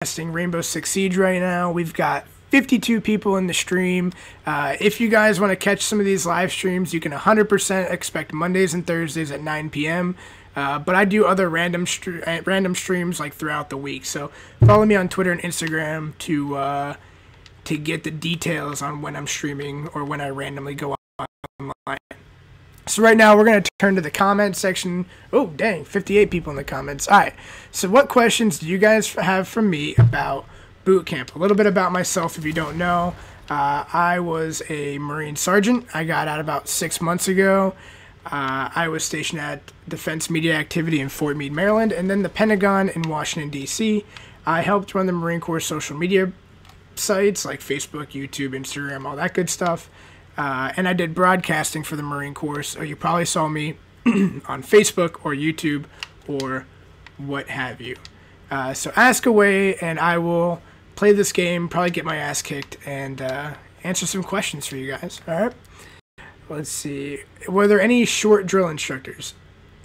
Rainbow Six Siege right now. We've got 52 people in the stream. If you guys want to catch some of these live streams, you can 100% expect Mondays and Thursdays at 9 p.m. But I do other random streams like throughout the week. So follow me on Twitter and Instagram to get the details on when I'm streaming or when I randomly go online. So right now we're going to turn to the comment section. Oh, dang, 58 people in the comments. All right, so what questions do you guys have for me about boot camp? A little bit about myself if you don't know. I was a Marine Sergeant. I got out about 6 months ago. I was stationed at Defense Media Activity in Fort Meade, Maryland, and then the Pentagon in Washington, D.C. I helped run the Marine Corps social media sites like Facebook, YouTube, Instagram, all that good stuff. And I did broadcasting for the Marine Corps, so you probably saw me on Facebook or YouTube or what have you. So ask away, and I will play this game, probably get my ass kicked, and answer some questions for you guys. All right? Let's see. Were there any short drill instructors?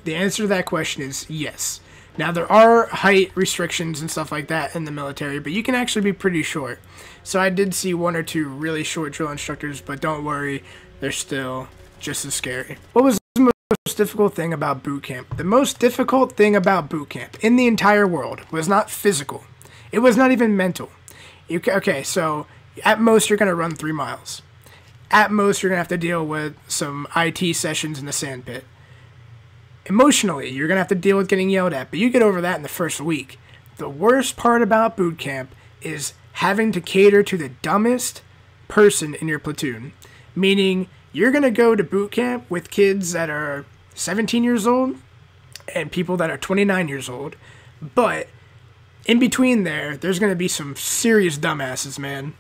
The answer to that question is yes. Now, there are height restrictions and stuff like that in the military, but you can actually be pretty short. So I did see 1 or 2 really short drill instructors, but don't worry, they're still just as scary. What was the most difficult thing about boot camp? The most difficult thing about boot camp in the entire world was not physical. It was not even mental. Okay, so at most you're going to run 3 miles. At most you're going to have to deal with some IT sessions in the sandpit. Emotionally, you're going to have to deal with getting yelled at, but you get over that in the first week. The worst part about boot camp is having to cater to the dumbest person in your platoon. Meaning, you're going to go to boot camp with kids that are 17 years old and people that are 29 years old. But in between there's going to be some serious dumbasses, man.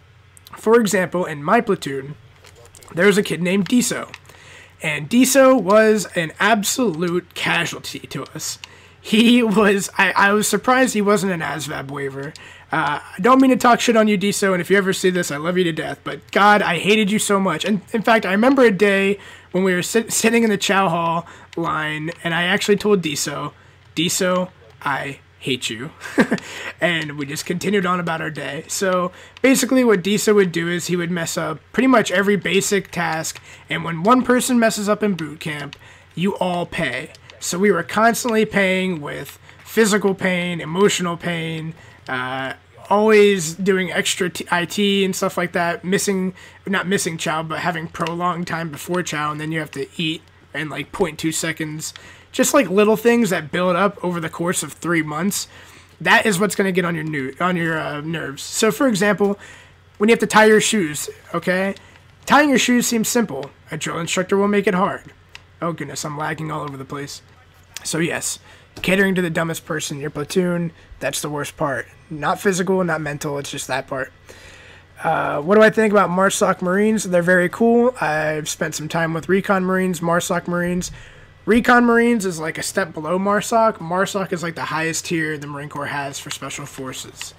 For example, in my platoon, there's a kid named Diso. And Diso was an absolute casualty to us. He was, I was surprised he wasn't an ASVAB waiver. I don't mean to talk shit on you, Diso, and if you ever see this, I love you to death. But God, I hated you so much. And in fact, I remember a day when we were sitting in the chow hall line, and I actually told Diso, I hate you. And we just continued on about our day. So basically what Diso would do is he would mess up pretty much every basic task, and when one person messes up in boot camp, you all pay. So we were constantly paying with physical pain, emotional pain, always doing extra IT and stuff like that, not missing chow, but having prolonged time before chow, and then you have to eat in like 0.2 seconds. Just like little things that build up over the course of 3 months. That is what's going to get on your nerves. So for example, when you have to tie your shoes, okay? Tying your shoes seems simple. A drill instructor will make it hard. Oh goodness, I'm lagging all over the place. So yes, catering to the dumbest person in your platoon, that's the worst part. Not physical, not mental, it's just that part. What do I think about MARSOC Marines? They're very cool. I've spent some time with Recon Marines, MARSOC Marines. Recon Marines is like a step below MARSOC. MARSOC is like the highest tier the Marine Corps has for Special Forces.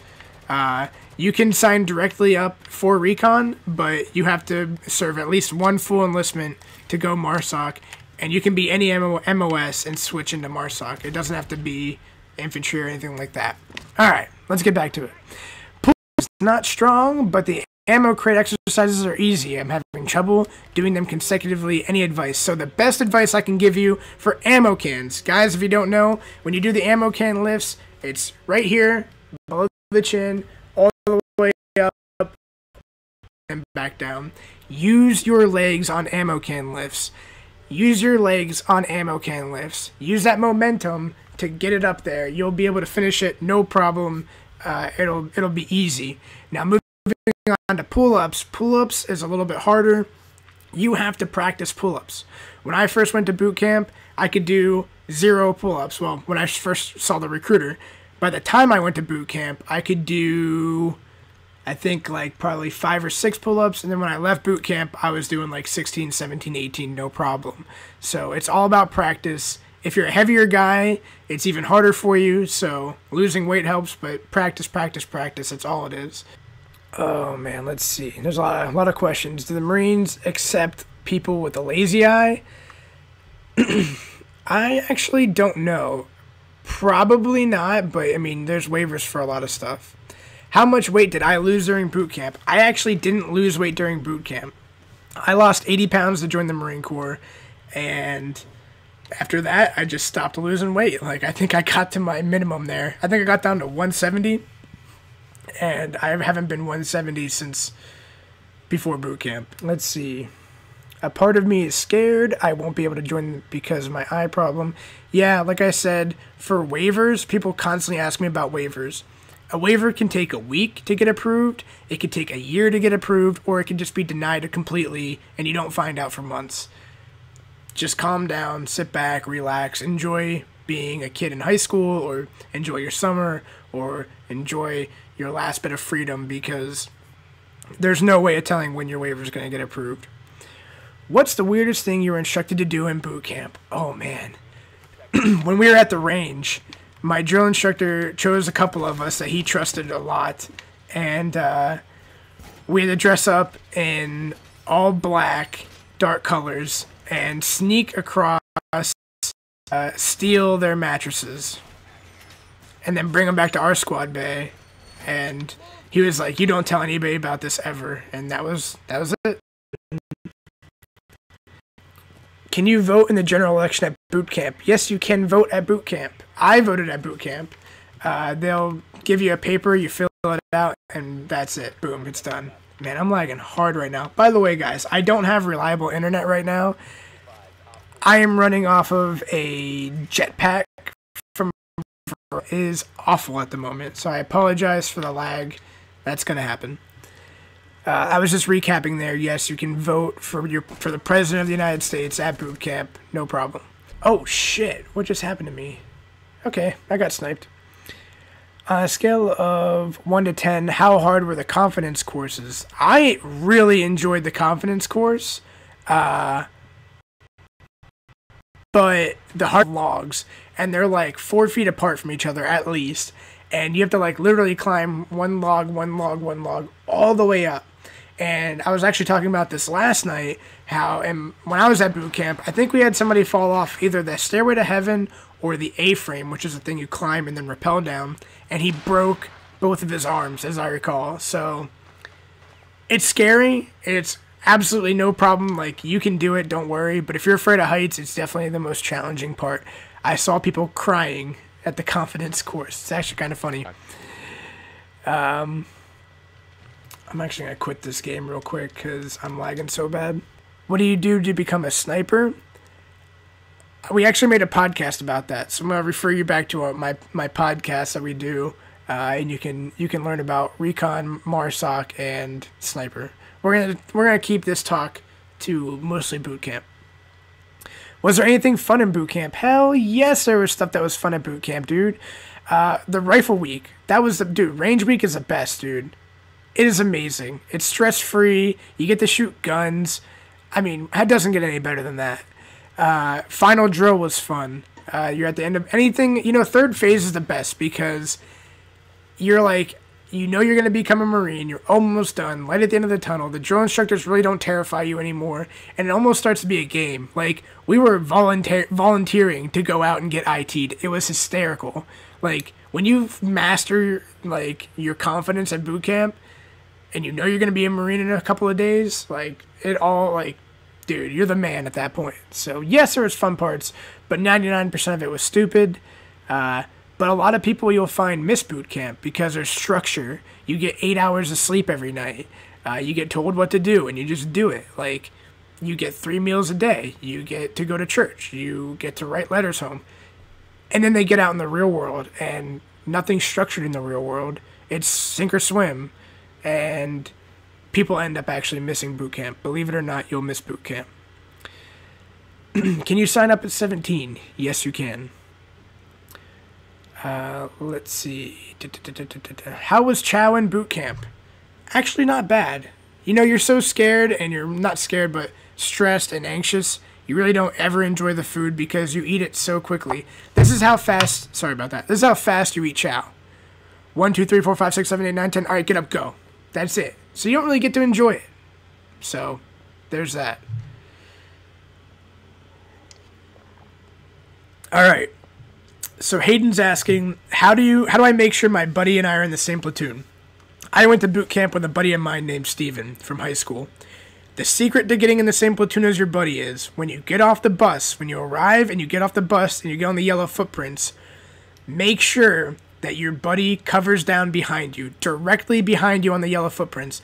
You can sign directly up for Recon, but you have to serve at least 1 full enlistment to go MARSOC, and you can be any MOS and switch into MARSOC. It doesn't have to be infantry or anything like that. Alright, let's get back to it. Pull is not strong, but the ammo crate exercises are easy. I'm having trouble doing them consecutively. Any advice? So the best advice I can give you for ammo cans, guys, if you don't know, when you do the ammo can lifts, it's right here, below the chin, all the way up, and back down. Use your legs on ammo can lifts. Use your legs on ammo can lifts. Use that momentum to get it up there. You'll be able to finish it, no problem. It'll be easy. Now moving on to pull-ups. Pull-ups is a little bit harder. You have to practice pull-ups. When I first went to boot camp, I could do 0 pull-ups. Well, when I first saw the recruiter. By the time I went to boot camp, I could do, I think, like probably 5 or 6 pull-ups. And then when I left boot camp, I was doing like 16, 17, 18, no problem. So it's all about practice. If you're a heavier guy, it's even harder for you. So losing weight helps, but practice, practice, practice. That's all it is. Oh man, let's see. There's a lot of questions. Do the Marines accept people with a lazy eye? I actually don't know. Probably not, but I mean, there's waivers for a lot of stuff. how much weight did I lose during boot camp? I actually didn't lose weight during boot camp. I lost 80 pounds to join the Marine Corps, and after that, I just stopped losing weight. Like, I think I got to my minimum there. I think I got down to 170, and I haven't been 170 since before boot camp. Let's see. A part of me is scared I won't be able to join because of my eye problem. Yeah, like I said, for waivers, people constantly ask me about waivers. A waiver can take a week to get approved, it could take a year to get approved, or it can just be denied completely and you don't find out for months. Just calm down, sit back, relax, enjoy being a kid in high school, or enjoy your summer, or enjoy your last bit of freedom, because there's no way of telling when your waiver is going to get approved. What's the weirdest thing you were instructed to do in boot camp? Oh, man. When we were at the range, my drill instructor chose a couple of us that he trusted a lot, and we had to dress up in all black, dark colors, and sneak across, steal their mattresses, and then bring them back to our squad bay. And he was like, "You don't tell anybody about this ever," and that was it. Can you vote in the general election at boot camp? Yes, you can vote at boot camp. I voted at boot camp. They'll give you a paper, you fill it out, and that's it. Boom, it's done. Man, I'm lagging hard right now. By the way, guys, I don't have reliable internet right now. I am running off of a jetpack from it is awful at the moment, so I apologize for the lag. That's going to happen. I was just recapping there. Yes, you can vote for the President of the United States at boot camp. No problem. Oh, shit. What just happened to me? Okay, I got sniped. On a scale of 1 to 10, how hard were the confidence courses? I really enjoyed the confidence course. But the hard logs, and they're like 4 feet apart from each other at least. And you have to like literally climb one log, all the way up. And I was actually talking about this last night, how and when I was at boot camp, I think we had somebody fall off either the Stairway to Heaven or the A-frame, which is the thing you climb and then rappel down, and he broke both of his arms, as I recall. So it's scary. It's absolutely no problem. Like, you can do it, don't worry. But if you're afraid of heights, it's definitely the most challenging part. I saw people crying at the confidence course. It's actually kind of funny. I'm actually going to quit this game real quick because I'm lagging so bad. What do you do to become a sniper? We actually made a podcast about that, so I'm going to refer you back to my podcast that we do, and you can learn about recon, MARSOC, and sniper. We're gonna keep this talk to mostly boot camp. Was there anything fun in boot camp? Hell yes, there was stuff that was fun at boot camp, dude. The rifle week, that was range week is the best, dude. It is amazing. It's stress-free. You get to shoot guns. I mean, that doesn't get any better than that. Final drill was fun. You're at the end of anything. You know, third phase is the best because you're like, you know you're going to become a Marine. You're almost done. Light at the end of the tunnel. The drill instructors really don't terrify you anymore. And it almost starts to be a game. Like, we were volunteering to go out and get IT'd. It was hysterical. Like, when you master, like, your confidence at boot camp, and you know you're going to be a Marine in a couple of days, like, it all, like, dude, you're the man at that point. So, yes, there was fun parts, but 99% of it was stupid. But a lot of people you'll find miss boot camp because there's structure. You get 8 hours of sleep every night. You get told what to do, and you just do it. Like, you get 3 meals a day. You get to go to church. You get to write letters home. And then they get out in the real world, and nothing's structured in the real world. It's sink or swim. And people end up actually missing boot camp. Believe it or not, you'll miss boot camp. Can you sign up at 17? Yes, you can. Let's see. How was chow in boot camp? Actually, not bad. You know, you're so scared, and you're not scared, but stressed and anxious. You really don't ever enjoy the food because you eat it so quickly. This is how fast, sorry about that. This is how fast you eat chow. 1, 2, 3, 4, 5, 6, 7, 8, 9, 10. All right, get up, go. That's it. So you don't really get to enjoy it. So there's that. All right. So Hayden's asking, how do I make sure my buddy and I are in the same platoon? I went to boot camp with a buddy of mine named Steven from high school. The secret to getting in the same platoon as your buddy is when you get off the bus, when you arrive and you get off the bus and you get on the yellow footprints, make sure that your buddy covers down behind you, directly behind you on the yellow footprints.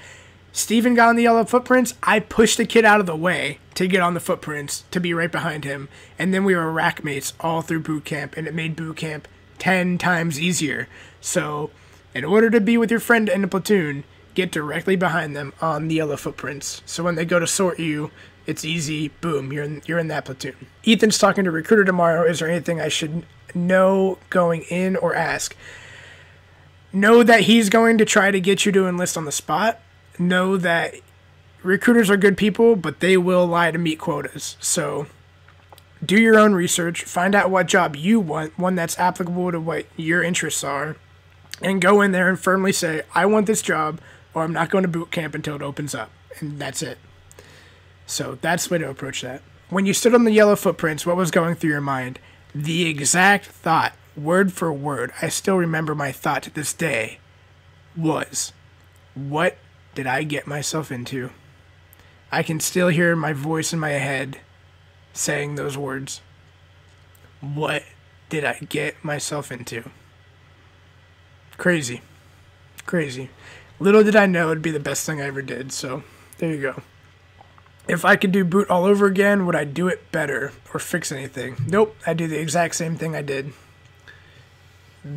Steven got on the yellow footprints. I pushed the kid out of the way to get on the footprints to be right behind him. And then we were rack mates all through boot camp, and it made boot camp 10 times easier. So in order to be with your friend in the platoon, get directly behind them on the yellow footprints. So when they go to sort you, it's easy. Boom, you're in that platoon. Ethan's talking to a recruiter tomorrow. Is there anything I should know going in or ask? Know that he's going to try to get you to enlist on the spot. Know that recruiters are good people, but they will lie to meet quotas. So do your own research. Find out what job you want, one that's applicable to what your interests are, and go in there and firmly say, I want this job, or I'm not going to boot camp until it opens up. And that's it. So that's the way to approach that. When you stood on the yellow footprints, what was going through your mind? The exact thought, word for word, I still remember my thought to this day, was, what did I get myself into? I can still hear my voice in my head saying those words. What did I get myself into? Crazy. Crazy. Little did I know it'd be the best thing I ever did, so there you go. If I could do boot all over again, would I do it better or fix anything? Nope, I'd do the exact same thing I did.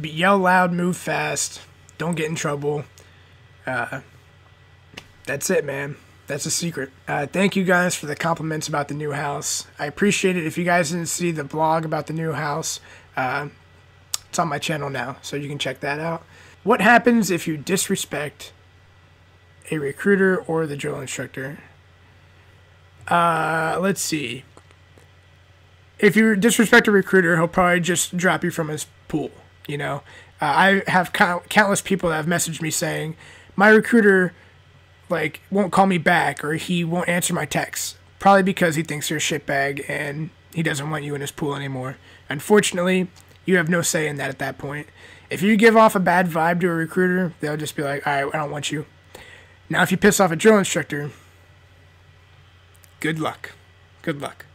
Yell loud, move fast, don't get in trouble. That's it, man. That's a secret. Thank you guys for the compliments about the new house. I appreciate it. If you guys didn't see the blog about the new house, it's on my channel now, so you can check that out. What happens if you disrespect a recruiter or the drill instructor? Let's see. If you disrespect a recruiter, he'll probably just drop you from his pool, you know? I have countless people that have messaged me saying, my recruiter won't call me back, or he won't answer my texts, probably because he thinks you're a shitbag and he doesn't want you in his pool anymore. Unfortunately, you have no say in that at that point. If you give off a bad vibe to a recruiter, they'll just be like, all right, I don't want you. Now, if you piss off a drill instructor, good luck. Good luck.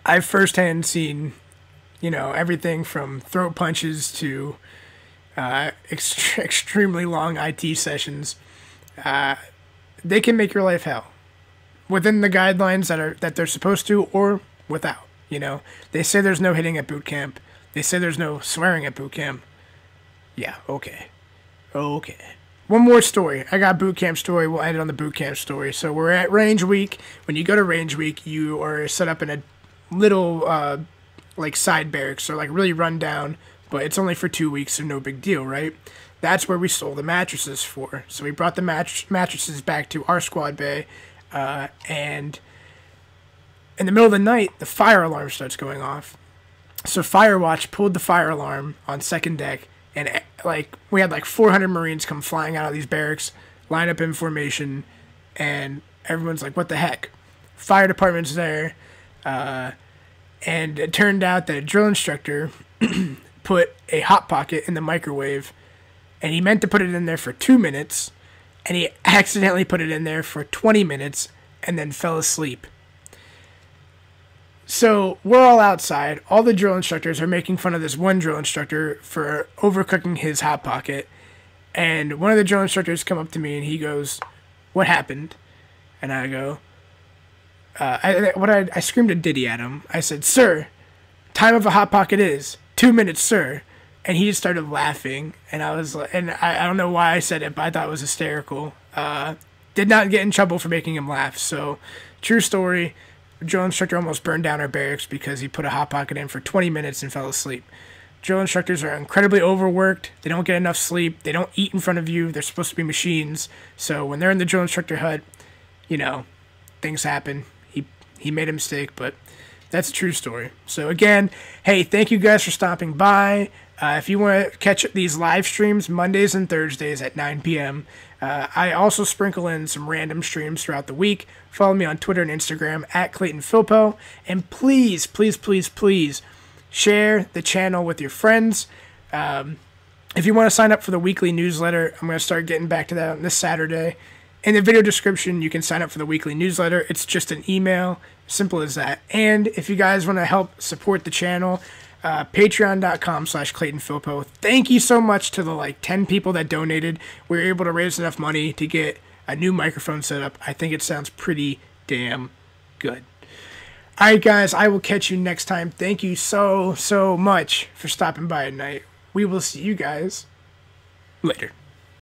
I've firsthand seen, everything from throat punches to extremely long IT sessions. They can make your life hell within the guidelines that they're supposed to, or without. They say there's no hitting at boot camp. They say there's no swearing at boot camp. Yeah, okay. One more story. I got a boot camp story. We'll end it on the boot camp story. So we're at range week. When you go to range week, you are set up in a little side barracks, or really run down. But it's only for 2 weeks, so no big deal, right? That's where we stole the mattresses for. So we brought the mattresses back to our squad bay, and in the middle of the night, the fire alarm starts going off. So Firewatch pulled the fire alarm on second deck, and we had 400 Marines come flying out of these barracks, line up in formation, and everyone's like, what the heck? Fire department's there, and it turned out that a drill instructor put a Hot Pocket in the microwave, and he meant to put it in there for 2 minutes, and he accidentally put it in there for 20 minutes, and then fell asleep. So we're all outside. All the drill instructors are making fun of this one drill instructor for overcooking his Hot Pocket. And one of the drill instructors come up to me and he goes, what happened? And I go, I screamed a ditty at him. I said, sir, time of a Hot Pocket is 2 minutes, sir. And he just started laughing. And I was like, and I don't know why I said it, but I thought it was hysterical. Did not get in trouble for making him laugh. So true story. Drill instructor almost burned down our barracks because he put a Hot Pocket in for 20 minutes and fell asleep. Drill instructors are incredibly overworked. They don't get enough sleep. They don't eat in front of you. They're supposed to be machines. So when they're in the drill instructor hut, things happen. He made a mistake, but that's a true story. So again, hey, thank you guys for stopping by. If you want to catch these live streams Mondays and Thursdays at 9 p.m., I also sprinkle in some random streams throughout the week. Follow me on Twitter and Instagram at Clayton Filipowicz. And please, please, please, please share the channel with your friends. If you want to sign up for the weekly newsletter, I'm going to start getting back to that on this Saturday. In the video description, you can sign up for the weekly newsletter. It's just an email, simple as that. And if you guys want to help support the channel, patreon.com/Clayton Filipowicz. Thank you so much to the 10 people that donated. We were able to raise enough money to get a new microphone set up. I think it sounds pretty damn good. All right, guys, I will catch you next time. Thank you so much for stopping by tonight. We will see you guys later.